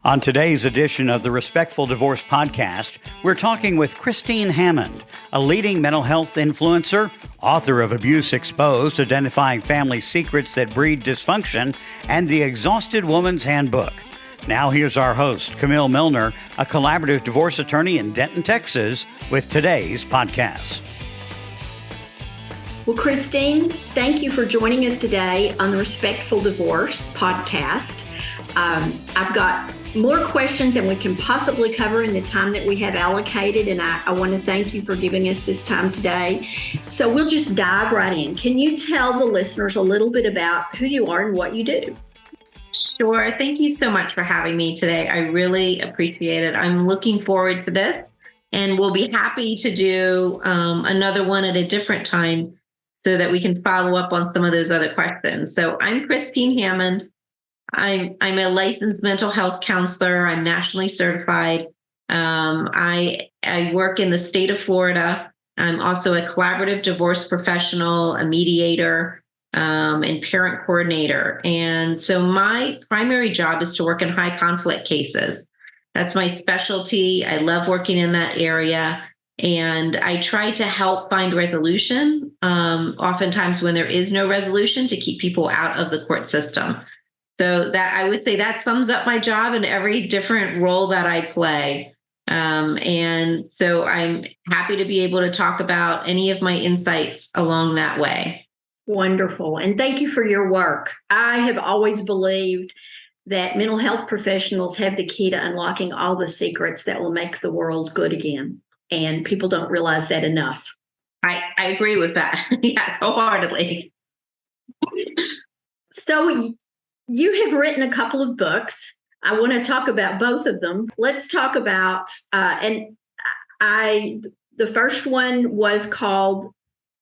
On today's edition of the Respectful Divorce Podcast, we're talking with Christine Hammond, a leading mental health influencer, author of Abuse Exposed, Identifying Family Secrets That Breed Dysfunction, and The Exhausted Woman's Handbook. Now here's our host, Camille Milner, a collaborative divorce attorney in Denton, Texas, with today's podcast. Well, Christine, thank you for joining us today on the Respectful Divorce Podcast. I've got more questions than we can possibly cover in the time that we have allocated, and I want to thank you for giving us this time today. So we'll just dive right in. Can you tell the listeners a little bit about who you are and what you do? Sure. Thank you so much for having me today. I really appreciate it. I'm looking forward to this, and we'll be happy to do another one at a different time so that we can follow up on some of those other questions. So I'm Christine Hammond. I'm a licensed mental health counselor. I'm nationally certified. I work in the state of Florida. I'm also a collaborative divorce professional, a mediator, and parent coordinator. And so my primary job is to work in high conflict cases. That's my specialty. I love working in that area. And I try to help find resolution, oftentimes when there is no resolution, to keep people out of the court system. So that I would say that sums up my job in every different role that I play. And so I'm happy to be able to talk about any of my insights along that way. Wonderful. And thank you for your work. I have always believed that mental health professionals have the key to unlocking all the secrets that will make the world good again. And people don't realize that enough. I agree with that. Yes, wholeheartedly. So you have written a couple of books. I want to talk about both of them. Let's talk about, the first one was called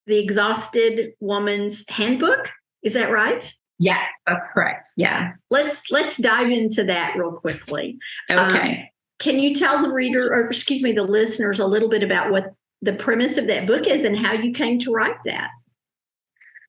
The Exhausted Woman's Handbook. Is that right? Yes, that's correct. Yes. Let's dive into that real quickly. Okay. Can you tell the listeners a little bit about what the premise of that book is and how you came to write that?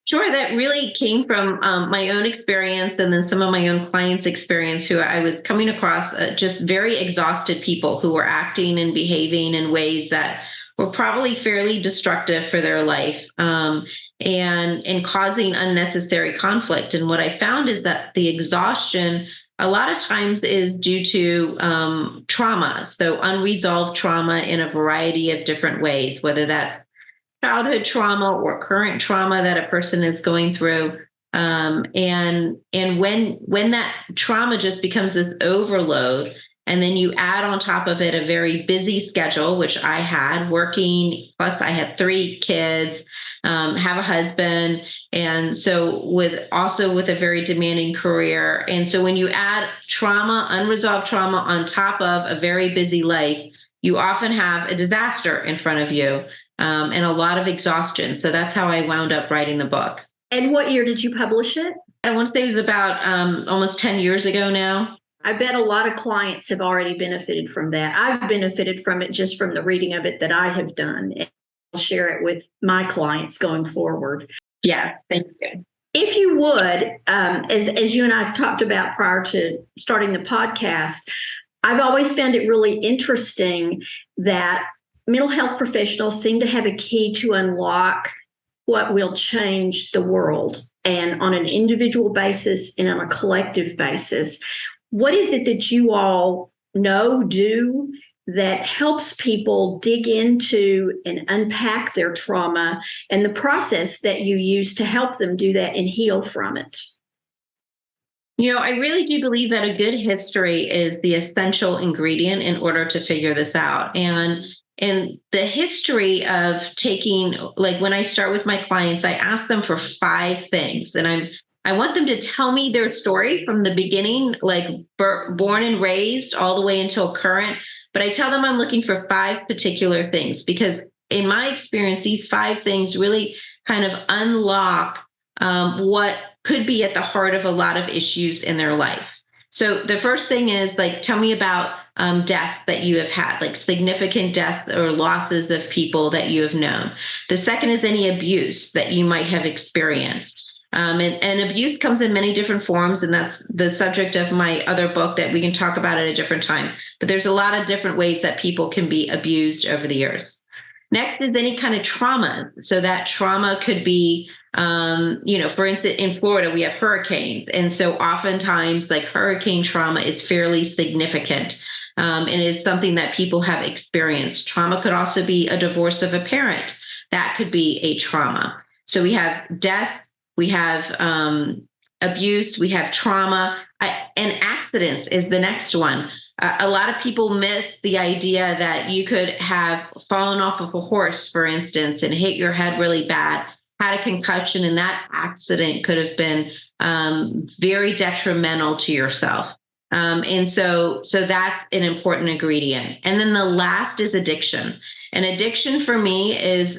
Sure. That really came from my own experience and then some of my own clients' experience, who I was coming across just very exhausted people who were acting and behaving in ways that were probably fairly destructive for their life, and causing unnecessary conflict. And what I found is that the exhaustion a lot of times is due to trauma. So unresolved trauma in a variety of different ways, whether that's childhood trauma or current trauma that a person is going through. And when that trauma just becomes this overload, and then you add on top of it a very busy schedule, which I had working, plus I had 3 kids, have a husband. And so with a very demanding career. And so when you add trauma, unresolved trauma on top of a very busy life, you often have a disaster in front of you, and a lot of exhaustion. So that's how I wound up writing the book. And what year did you publish it? I want to say it was about almost 10 years ago now. I bet a lot of clients have already benefited from that. I've benefited from it just from the reading of it that I have done. And I'll share it with my clients going forward. Yeah, thank you. If you would, as you and I talked about prior to starting the podcast, I've always found it really interesting that mental health professionals seem to have a key to unlock what will change the world, and on an individual basis and on a collective basis. What is it that you all do that helps people dig into and unpack their trauma, and the process that you use to help them do that and heal from it? I really do believe that a good history is the essential ingredient in order to figure this out. And the history of taking, like when I start with my clients, I ask them for 5 things, and I want them to tell me their story from the beginning, like born and raised all the way until current. But I tell them I'm looking for 5 particular things, because in my experience, these 5 things really kind of unlock what could be at the heart of a lot of issues in their life. So the first thing is, like, tell me about deaths that you have had, like significant deaths or losses of people that you have known. The second is any abuse that you might have experienced. And abuse comes in many different forms, and that's the subject of my other book that we can talk about at a different time. But there's a lot of different ways that people can be abused over the years. Next is any kind of trauma. So that trauma could be, for instance, in Florida, we have hurricanes. And so oftentimes, like, hurricane trauma is fairly significant, and is something that people have experienced. Trauma could also be a divorce of a parent. That could be a trauma. So we have deaths, we have abuse, we have trauma, and accidents is the next one. A lot of people miss the idea that you could have fallen off of a horse, for instance, and hit your head really bad, had a concussion, and that accident could have been very detrimental to yourself. And so that's an important ingredient. And then the last is addiction. And addiction for me is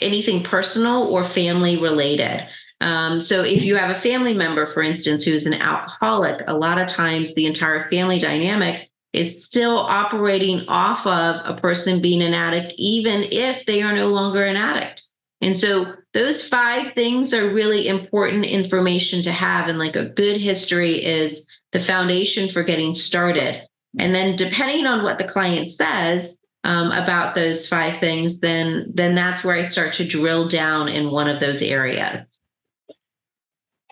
anything personal or family related. So if you have a family member, for instance, who's an alcoholic, a lot of times the entire family dynamic is still operating off of a person being an addict, even if they are no longer an addict. And so those 5 things are really important information to have. And like a good history is the foundation for getting started. And then depending on what the client says about those 5 things, then that's where I start to drill down in one of those areas.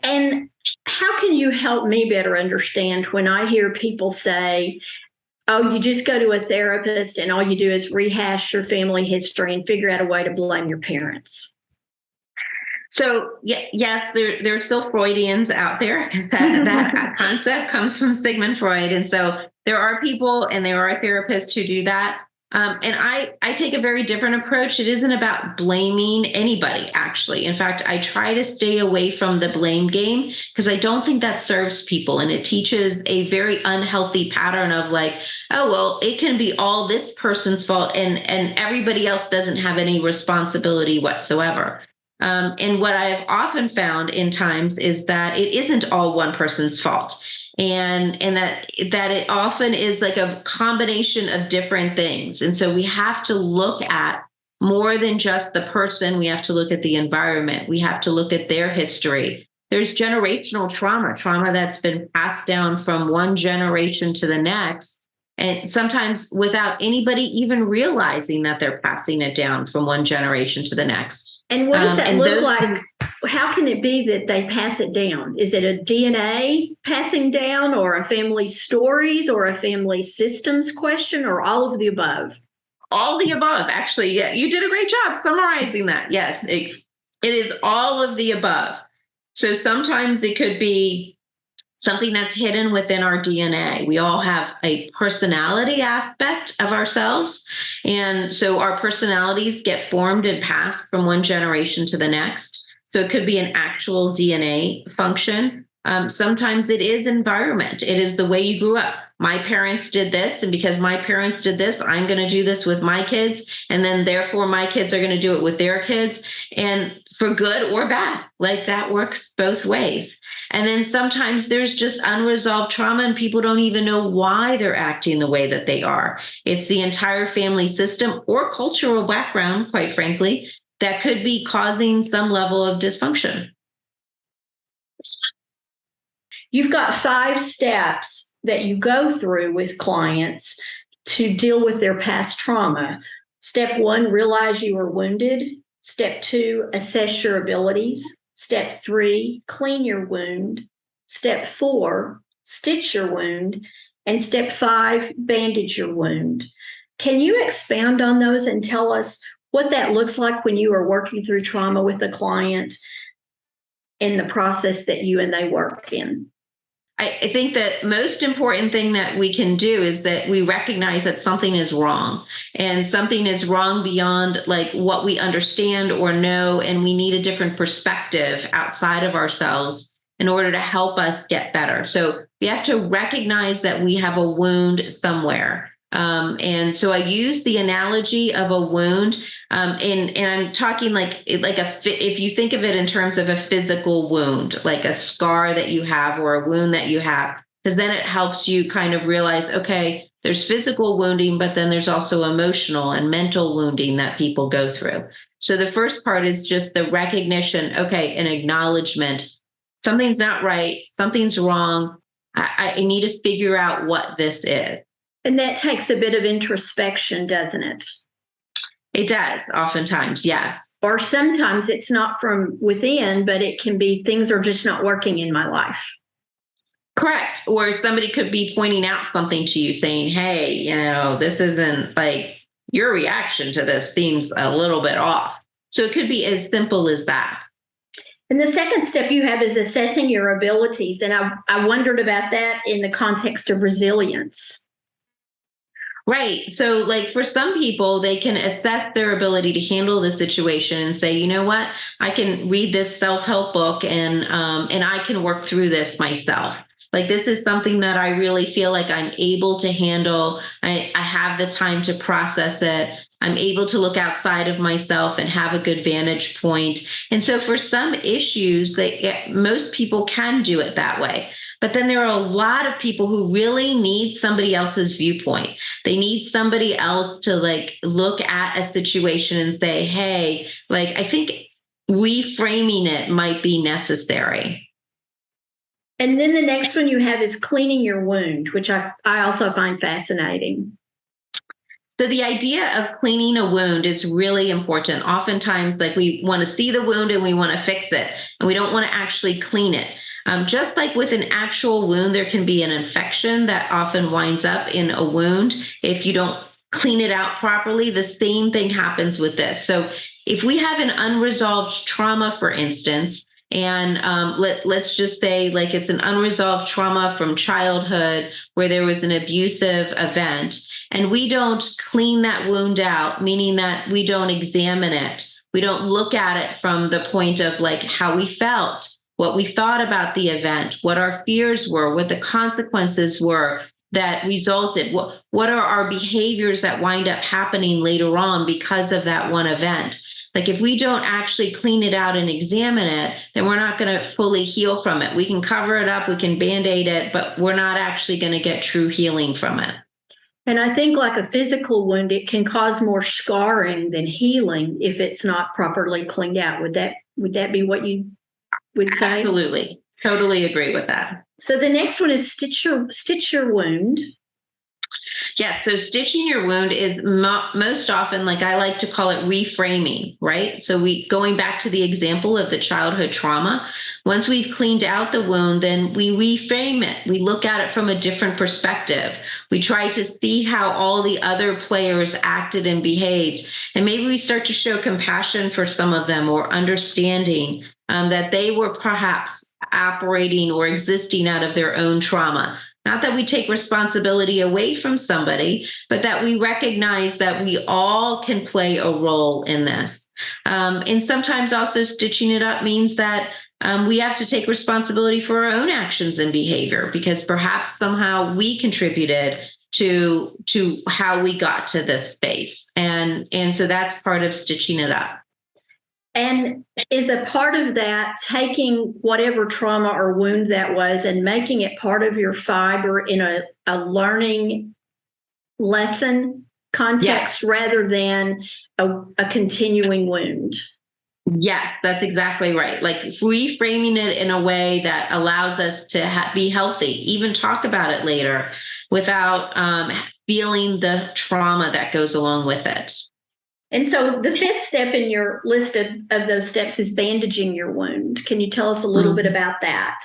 And how can you help me better understand when I hear people say, oh, you just go to a therapist and all you do is rehash your family history and figure out a way to blame your parents? So yes, there are still Freudians out there, because that concept comes from Sigmund Freud. And so there are people and there are therapists who do that. And I take a very different approach. It isn't about blaming anybody, actually. In fact, I try to stay away from the blame game, because I don't think that serves people. And it teaches a very unhealthy pattern of like, oh, well, it can be all this person's fault and everybody else doesn't have any responsibility whatsoever. And what I've often found in times is that it isn't all one person's fault. And that it often is like a combination of different things. And so we have to look at more than just the person. We have to look at the environment. We have to look at their history. There's generational trauma that's been passed down from one generation to the next. And sometimes without anybody even realizing that they're passing it down from one generation to the next. And what does that look like? How can it be that they pass it down? Is it a DNA passing down, or a family stories, or a family systems question, or all of the above? All the above, actually. Yeah, you did a great job summarizing that. Yes, it is all of the above. So sometimes it could be something that's hidden within our DNA. We all have a personality aspect of ourselves. And so our personalities get formed and passed from one generation to the next. So it could be an actual DNA function. Sometimes it is environment. It is the way you grew up. My parents did this, and because my parents did this, I'm going to do this with my kids. And then therefore my kids are going to do it with their kids, and for good or bad. Like, that works both ways. And then sometimes there's just unresolved trauma and people don't even know why they're acting the way that they are. It's the entire family system or cultural background, quite frankly, that could be causing some level of dysfunction. You've got 5 steps that you go through with clients to deal with their past trauma. Step 1, realize you were wounded. Step 2, assess your abilities. Step 3, clean your wound. Step 4, stitch your wound. And step 5, bandage your wound. Can you expand on those and tell us what that looks like when you are working through trauma with a client in the process that you and they work in? I think that most important thing that we can do is that we recognize that something is wrong, and something is wrong beyond like what we understand or know. And we need a different perspective outside of ourselves in order to help us get better. So we have to recognize that we have a wound somewhere. And so I use the analogy of a wound, and I'm talking if you think of it in terms of a physical wound, like a scar that you have or a wound that you have, because then it helps you kind of realize, okay, there's physical wounding, but then there's also emotional and mental wounding that people go through. So the first part is just the recognition, okay, an acknowledgement something's not right, something's wrong. I need to figure out what this is. And that takes a bit of introspection, doesn't it? It does, oftentimes, yes. Or sometimes it's not from within, but it can be things are just not working in my life. Correct. Or somebody could be pointing out something to you saying, hey, this isn't like your reaction to this seems a little bit off. So it could be as simple as that. And the second step you have is assessing your abilities. And I wondered about that in the context of resilience. Right. So like for some people, they can assess their ability to handle the situation and say, you know what, I can read this self-help book and I can work through this myself. Like this is something that I really feel like I'm able to handle. I have the time to process it. I'm able to look outside of myself and have a good vantage point. And so for some issues, most people can do it that way. But then there are a lot of people who really need somebody else's viewpoint. They need somebody else to like look at a situation and say, hey, like I think reframing it might be necessary. And then the next one you have is cleaning your wound, which I also find fascinating. So the idea of cleaning a wound is really important. Oftentimes, like we want to see the wound and we want to fix it, and we don't want to actually clean it. Just like with an actual wound, there can be an infection that often winds up in a wound. If you don't clean it out properly, the same thing happens with this. So if we have an unresolved trauma, for instance, and let's just say like it's an unresolved trauma from childhood where there was an abusive event, and we don't clean that wound out, meaning that we don't examine it. We don't look at it from the point of like how we felt, what we thought about the event, what our fears were, what the consequences were that resulted, what are our behaviors that wind up happening later on because of that one event. Like if we don't actually clean it out and examine it, then we're not going to fully heal from it. We can cover it up, we can Band-Aid it, but we're not actually going to get true healing from it. And I think like a physical wound, it can cause more scarring than healing if it's not properly cleaned out. Would that be what you would say? Absolutely. Totally agree with that. So the next one is stitch your wound. Yeah, so stitching your wound is most often, like I like to call it reframing, right? So going back to the example of the childhood trauma, once we've cleaned out the wound, then we reframe it. We look at it from a different perspective. We try to see how all the other players acted and behaved. And maybe we start to show compassion for some of them or understanding that they were perhaps operating or existing out of their own trauma. Not that we take responsibility away from somebody, but that we recognize that we all can play a role in this. And sometimes also stitching it up means that we have to take responsibility for our own actions and behavior, because perhaps somehow we contributed to how we got to this space. And so that's part of stitching it up. And is a part of that taking whatever trauma or wound that was and making it part of your fiber in a learning lesson context, rather than a continuing wound? Yes, that's exactly right. Like reframing it in a way that allows us to be healthy, even talk about it later without feeling the trauma that goes along with it. And so the fifth step in your list of those steps is bandaging your wound. Can you tell us a little bit about that?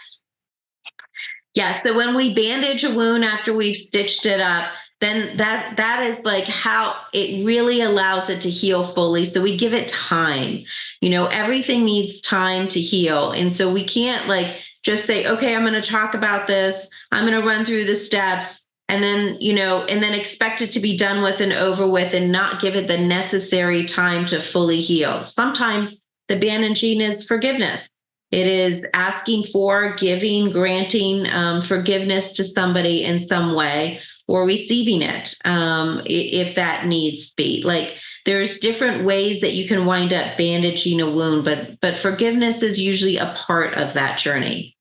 Yeah, so when we bandage a wound after we've stitched it up, then that is like how it really allows it to heal fully. So we give it time. Everything needs time to heal. And so we can't like just say, okay, I'm going to talk about this. I'm going to run through the steps. And then, and then expect it to be done with and over with and not give it the necessary time to fully heal. Sometimes the bandaging is forgiveness. It is asking for, giving, granting forgiveness to somebody in some way, or receiving it if that needs be. Like there's different ways that you can wind up bandaging a wound, but forgiveness is usually a part of that journey.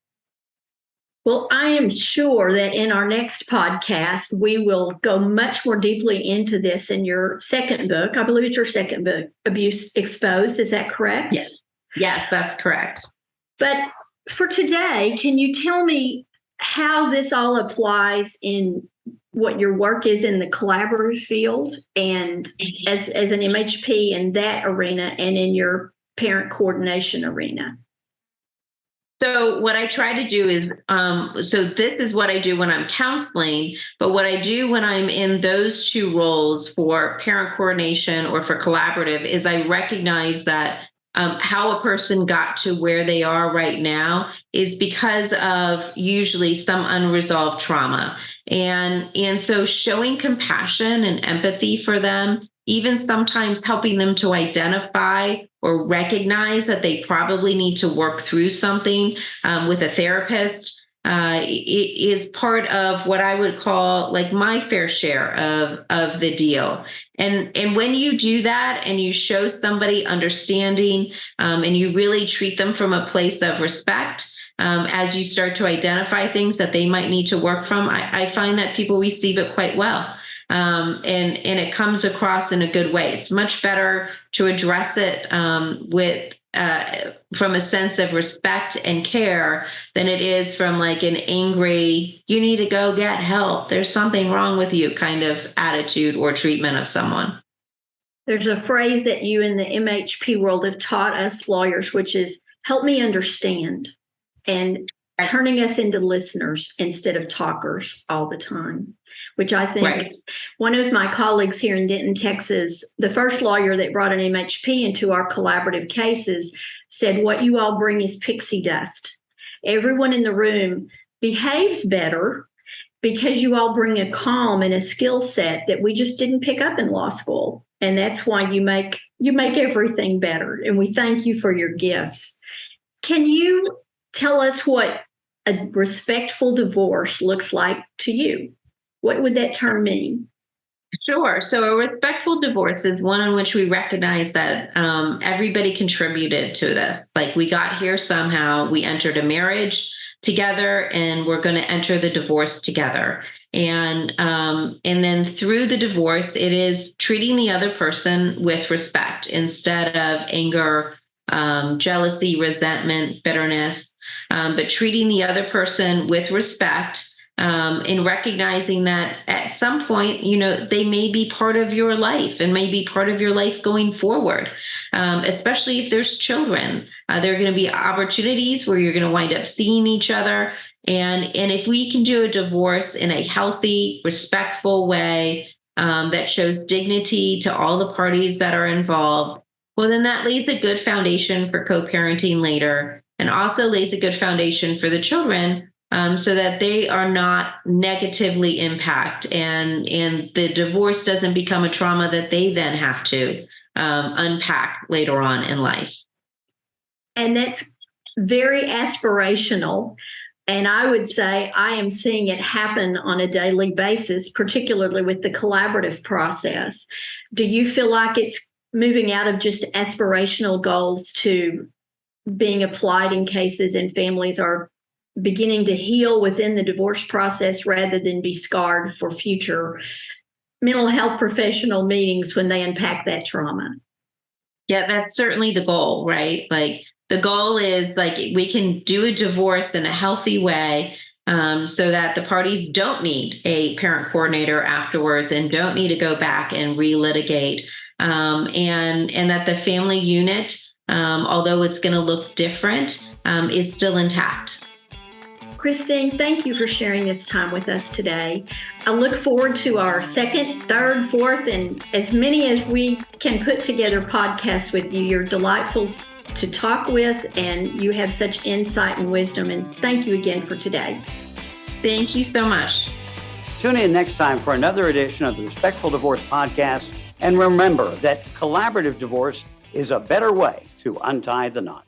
Well, I am sure that in our next podcast, we will go much more deeply into this in your second book. I believe it's your second book, Abuse Exposed. Is that correct? Yes, that's correct. But for today, can you tell me how this all applies in what your work is in the collaborative field and as an MHP in that arena and in your parent coordination arena? So what I try to do is, so this is what I do when I'm counseling, but what I do when I'm in those two roles for parent coordination or for collaborative is I recognize that how a person got to where they are right now is because of usually some unresolved trauma. And so showing compassion and empathy for them, even sometimes helping them to identify or recognize that they probably need to work through something with a therapist is part of what I would call like my fair share of the deal. And when you do that and you show somebody understanding and you really treat them from a place of respect, as you start to identify things that they might need to work from, I find that people receive it quite well. And it comes across in a good way. It's much better to address it with from a sense of respect and care than it is from like an angry, you need to go get help, there's something wrong with you kind of attitude or treatment of someone. There's a phrase that you in the MHP world have taught us lawyers, which is help me understand, and turning us into listeners instead of talkers all the time, which I think one of my colleagues here in Denton, Texas, the first lawyer that brought an MHP into our collaborative cases, said, what you all bring is pixie dust. Everyone in the room behaves better because you all bring a calm and a skill set that we just didn't pick up in law school. And that's why you make everything better. And we thank you for your gifts. Can you tell us what a respectful divorce looks like to you? What would that term mean? Sure. So a respectful divorce is one in which we recognize that everybody contributed to this. Like we got here somehow, we entered a marriage together and we're going to enter the divorce together. And then through the divorce, it is treating the other person with respect instead of anger, jealousy, resentment, bitterness, but treating the other person with respect and recognizing that at some point, they may be part of your life and may be part of your life going forward, especially if there's children. There are going to be opportunities where you're going to wind up seeing each other. And if we can do a divorce in a healthy, respectful way that shows dignity to all the parties that are involved, well, then that lays a good foundation for co-parenting later and also lays a good foundation for the children so that they are not negatively impacted and the divorce doesn't become a trauma that they then have to unpack later on in life. And that's very aspirational. And I would say I am seeing it happen on a daily basis, particularly with the collaborative process. Do you feel like it's moving out of just aspirational goals to being applied in cases and families are beginning to heal within the divorce process rather than be scarred for future mental health professional meetings when they unpack that trauma? Yeah, that's certainly the goal, right? Like the goal is like we can do a divorce in a healthy way so that the parties don't need a parent coordinator afterwards and don't need to go back and relitigate. And that the family unit, although it's going to look different, is still intact. Christine, thank you for sharing this time with us today. I look forward to our second, third, fourth, and as many as we can put together podcasts with you. You're delightful to talk with, and you have such insight and wisdom. And thank you again for today. Thank you so much. Tune in next time for another edition of the Respectful Divorce Podcast. And remember that collaborative divorce is a better way to untie the knot.